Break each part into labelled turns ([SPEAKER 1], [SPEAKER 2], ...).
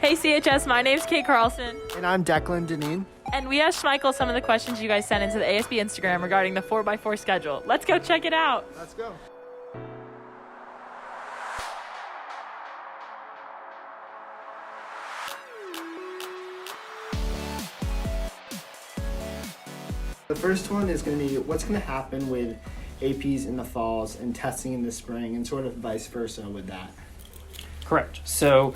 [SPEAKER 1] Hey CHS, my name's Kate Carlson.
[SPEAKER 2] And I'm Declan Deneen.
[SPEAKER 1] And we asked Schmeichel some of the questions you guys sent into the ASB Instagram regarding the 4x4 schedule. Let's go check it out.
[SPEAKER 2] Let's go. The first one is going to be what's going to happen with APs in the falls and testing in the spring and sort of vice versa with that.
[SPEAKER 3] Correct. So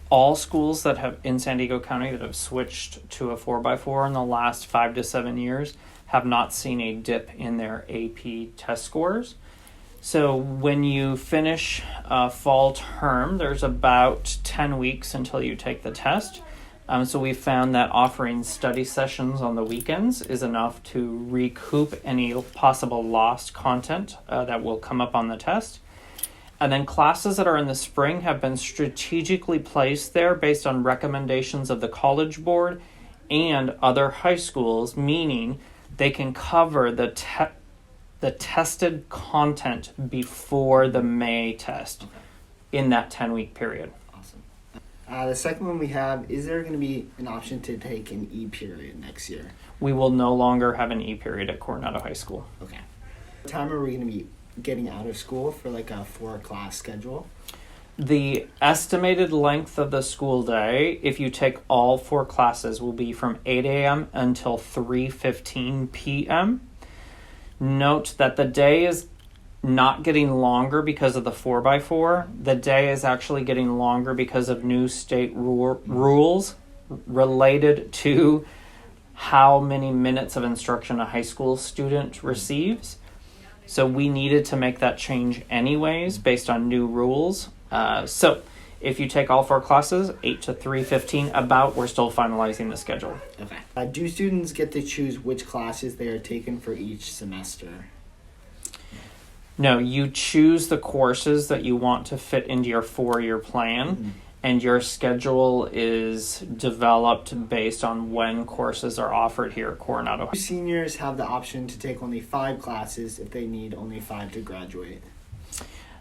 [SPEAKER 3] all schools that have in San Diego County that have switched to a 4x4 in the last 5 to 7 years have not seen a dip in their AP test scores. So when you finish fall term, there's about 10 weeks until you take the test. So we found that offering study sessions on the weekends is enough to recoup any possible lost content that will come up on the test. And then classes that are in the spring have been strategically placed there based on recommendations of the College Board and other high schools, meaning they can cover the tested content before the May test in that 10-week period.
[SPEAKER 2] The second one we have, is there going to be an option to take an E period next year?
[SPEAKER 3] We will no longer have an E period at Coronado High School.
[SPEAKER 2] Okay. What time are we going to be getting out of school for like a 4-class schedule?
[SPEAKER 3] The estimated length of the school day, if you take all 4 classes, will be from 8 a.m. until 3:15 p.m. Note that the day is not getting longer because of the 4x4. The day is actually getting longer because of new state rules related to how many minutes of instruction a high school student receives. So we needed to make that change anyways based on new rules. So if you take all 4 classes, 8 to 3:15, we're still finalizing the schedule.
[SPEAKER 2] Okay. Do students get to choose which classes they are taking for each semester?
[SPEAKER 3] No, you choose the courses that you want to fit into your 4-year plan, and your schedule is developed based on when courses are offered here at Coronado.
[SPEAKER 2] Seniors have the option to take only 5 classes if they need only 5 to graduate.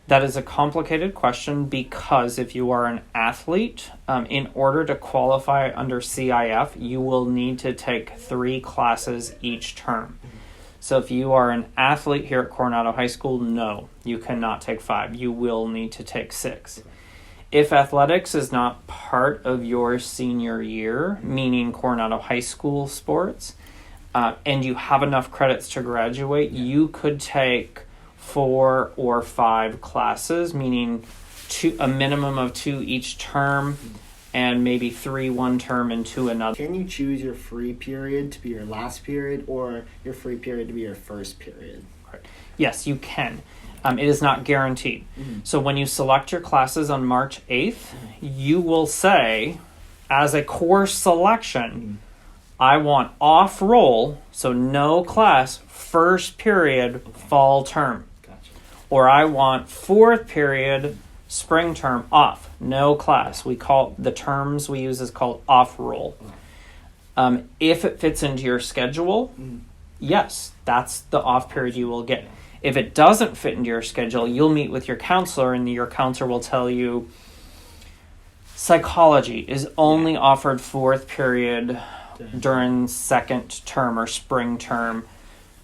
[SPEAKER 3] That is a complicated question because if you are an athlete, in order to qualify under CIF, you will need to take 3 classes each term. So if you are an athlete here at Coronado High School, no, you cannot take 5. You will need to take 6. If athletics is not part of your senior year, meaning Coronado High School sports, and you have enough credits to graduate, you could take 4 or 5 classes, meaning a minimum of 2 each term, and maybe 3 one term and 2 another.
[SPEAKER 2] Can you choose your free period to be your last period or your free period to be your first period?
[SPEAKER 3] Right. Yes, you can. It is not guaranteed. So when you select your classes on March 8th, you will say, as a course selection, I want off-roll, so no class, first period, fall term.
[SPEAKER 2] Gotcha.
[SPEAKER 3] Or I want 4th period, spring term, off, no class. We call the terms we use is called off-roll. If it fits into your schedule, yes, that's the off period you will get. If it doesn't fit into your schedule, you'll meet with your counselor, and your counselor will tell you psychology is only offered 4th period during 2nd term or spring term.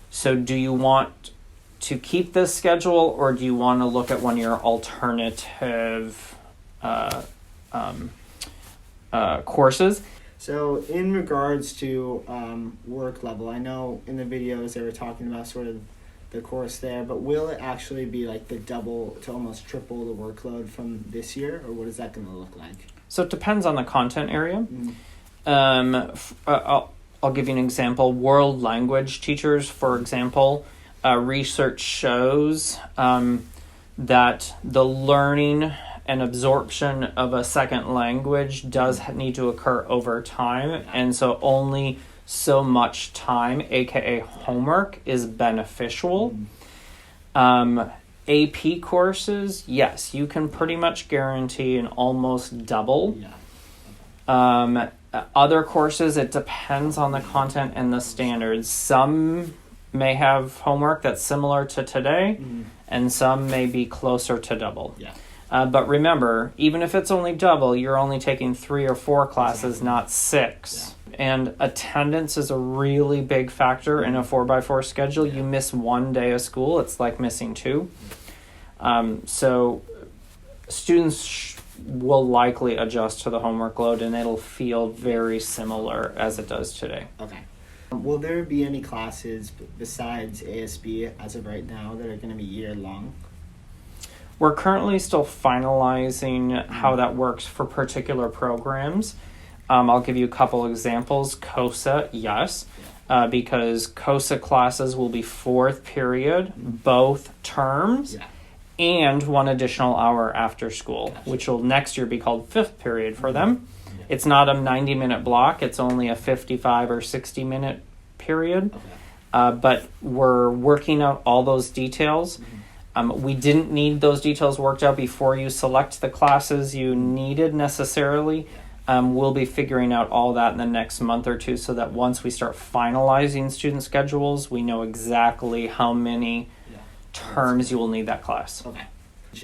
[SPEAKER 3] So do you want to keep this schedule, or do you want to look at one of your alternative courses?
[SPEAKER 2] So in regards to work level, I know in the videos they were talking about sort of the course there, but will it actually be like the double to almost triple the workload from this year, or what is that going to look like?
[SPEAKER 3] So it depends on the content area. I'll give you an example. World language teachers, for example, research shows that the learning and absorption of a second language does need to occur over time, and so only so much time, aka homework, is beneficial. AP courses, yes, you can pretty much guarantee an almost double. Other courses, it depends on the content and the standards. Some may have homework that's similar to today, and some may be closer to double. But remember, even if it's only double, you're only taking 3 or 4 classes, not 6. And attendance is a really big factor in a 4x4 schedule. You miss 1 day of school, it's like missing 2. So students will likely adjust to the homework load, and it'll feel very similar as it does today.
[SPEAKER 2] Okay. Will there be any classes besides ASB as of right now that are going to be year-long?
[SPEAKER 3] We're currently still finalizing how that works for particular programs. I'll give you a couple examples. COSA, yes, because COSA classes will be 4th period, both terms, and 1 additional hour after school, which will next year be called 5th period for them. It's not a 90-minute block. It's only a 55 or 60-minute period. But we're working out all those details. We didn't need those details worked out before you select the classes you needed necessarily. We'll be figuring out all that in the next month or two so that once we start finalizing student schedules, we know exactly how many terms you will need that class.
[SPEAKER 2] Okay.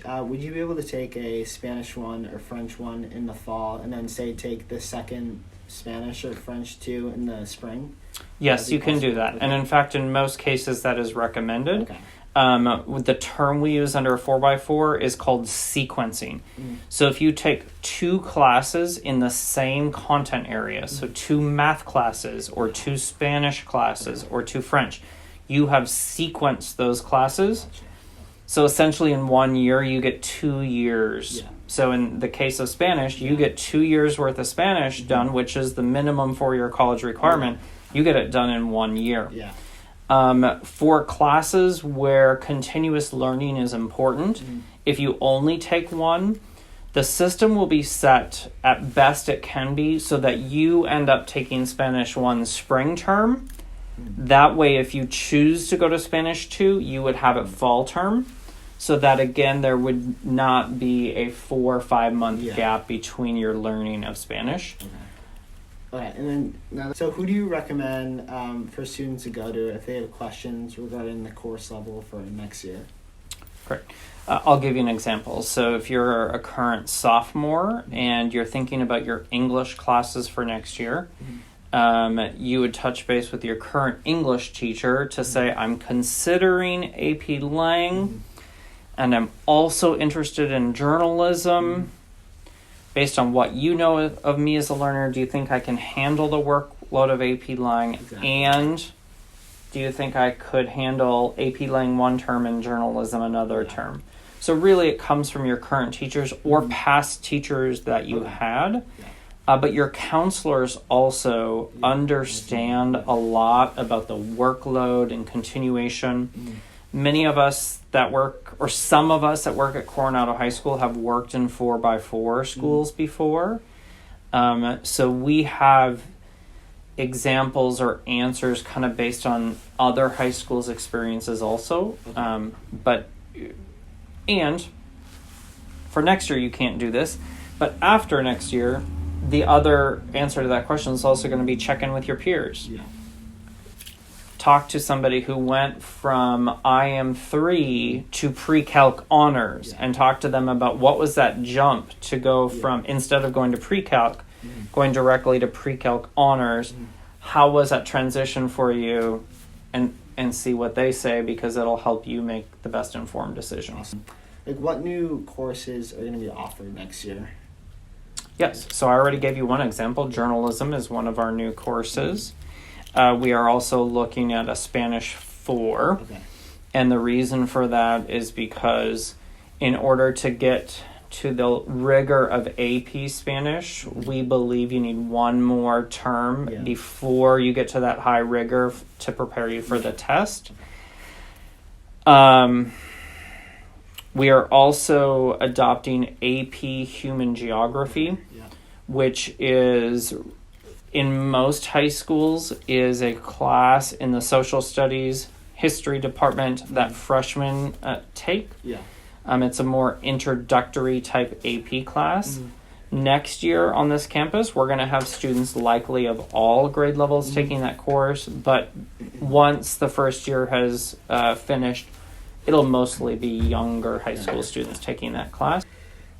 [SPEAKER 2] Would you be able to take a Spanish 1 or French 1 in the fall and then say take the second Spanish or French 2 in the spring?
[SPEAKER 3] Yes, you can do that. And in fact, in most cases, that is recommended.
[SPEAKER 2] Okay.
[SPEAKER 3] The term we use under a 4x4 is called sequencing. So if you take 2 classes in the same content area, so 2 math classes or 2 Spanish classes or 2 French, you have sequenced those classes. So essentially in 1 year, you get 2 years. So in the case of Spanish, you get 2 years worth of Spanish done, which is the minimum for your college requirement. You get it done in 1 year. For classes where continuous learning is important, if you only take 1, the system will be set at best it can be so that you end up taking Spanish 1 spring term. That way, if you choose to go to Spanish 2, you would have it fall term. So that, again, there would not be a 4 or 5 month gap between your learning of Spanish.
[SPEAKER 2] Okay, and then now, so who do you recommend for students to go to if they have questions regarding the course level for next year?
[SPEAKER 3] Great. I'll give you an example. So if you're a current sophomore and you're thinking about your English classes for next year, you would touch base with your current English teacher to say, I'm considering AP Lang, and I'm also interested in journalism. Based on what you know of me as a learner, do you think I can handle the workload of AP Lang? And do you think I could handle AP Lang 1 term and journalism another term? So really it comes from your current teachers or past teachers that you had. But your counselors also understand a lot about the workload and continuation. Many of us that work, or some of us that work at Coronado High School have worked in 4x4 schools before. So we have examples or answers kind of based on other high schools' experiences also. And for next year, you can't do this. But after next year, the other answer to that question is also going to be check in with your peers. Talk to somebody who went from IM3 to pre-calc honors and talk to them about what was that jump to go from, instead of going to pre-calc, going directly to pre-calc honors. How was that transition for you? And see what they say, because it'll help you make the best informed decisions.
[SPEAKER 2] Awesome. Like, what new courses are going to be offered next year?
[SPEAKER 3] Yes, so I already gave you one example. Journalism is one of our new courses. We are also looking at a Spanish 4. And the reason for that is because in order to get to the rigor of AP Spanish, we believe you need 1 more term before you get to that high rigor to prepare you for the test. We are also adopting AP Human Geography, which is, in most high schools, is a class in the social studies history department that freshmen take. It's a more introductory type AP class. Next year on this campus, we're going to have students likely of all grade levels taking that course, but once the first year has finished, it'll mostly be younger high school students taking that class.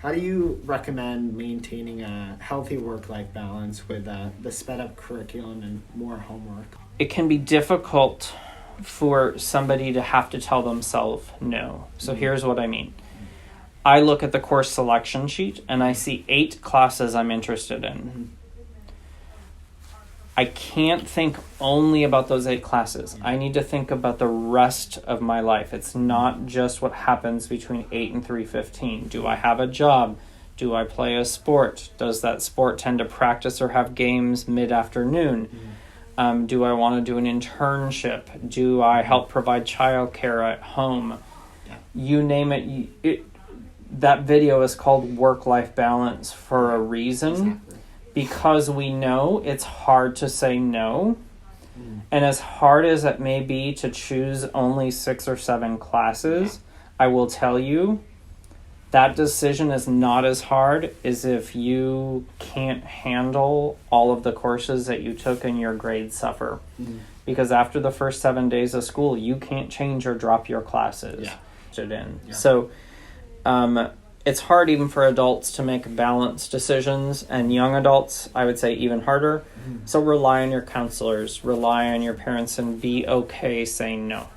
[SPEAKER 2] How do you recommend maintaining a healthy work-life balance with the sped-up curriculum and more homework?
[SPEAKER 3] It can be difficult for somebody to have to tell themselves no. So here's what I mean. I look at the course selection sheet and I see 8 classes I'm interested in. I can't think only about those 8 classes. I need to think about the rest of my life. It's not just what happens between 8 and 3:15. Do I have a job? Do I play a sport? Does that sport tend to practice or have games mid-afternoon? Do I want to do an internship? Do I help provide childcare at home? You name it. That video is called Work-Life Balance for a reason.
[SPEAKER 2] Exactly.
[SPEAKER 3] Because we know it's hard to say no. And as hard as it may be to choose only 6 or 7 classes, I will tell you that decision is not as hard as if you can't handle all of the courses that you took and your grades suffer. Because after the first 7 days of school, you can't change or drop your classes. So it's hard even for adults to make balanced decisions, and young adults, I would say, even harder. So rely on your counselors, rely on your parents, and be okay saying no.